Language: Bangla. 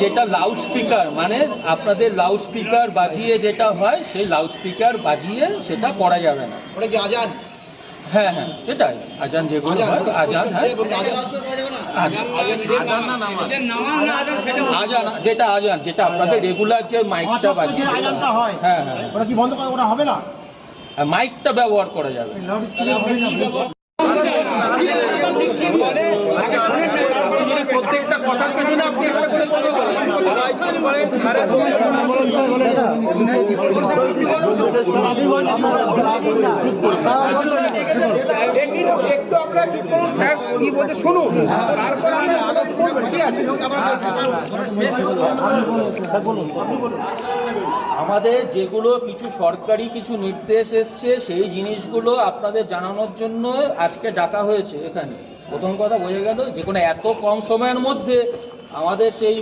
যেটা লাউড স্পিকার মানে আপনাদের লাউড স্পিকার বাজিয়ে যেটা হয় সেই লাউড স্পিকার বাজিয়ে সেটা করা যাবে না। ওটা কি আজান? হ্যাঁ হ্যাঁ সেটাই আজান যেগুলো হয় আজান, হ্যাঁ আজান যেটা আজান যেটা আপনাদের রেগুলার যে মাইকটা বাজিয়ে হ্যাঁ হ্যাঁ ওটা কি বন্ধ করা হবে না? মাইকটা ব্যবহার করা যাবে। প্রত্যেকটা কথার পেছনে আপনি কি বলতে শুনুন, আমাদের যেগুলো কিছু সরকারি কিছু নির্দেশ এসছে সেই জিনিসগুলো আপনাদের জানানোর জন্য আজকে ডাকা হয়েছে এখানে। প্রথম কথা বোঝা গেল যে কোনো এত কম সময়ের মধ্যে আমাদের সেই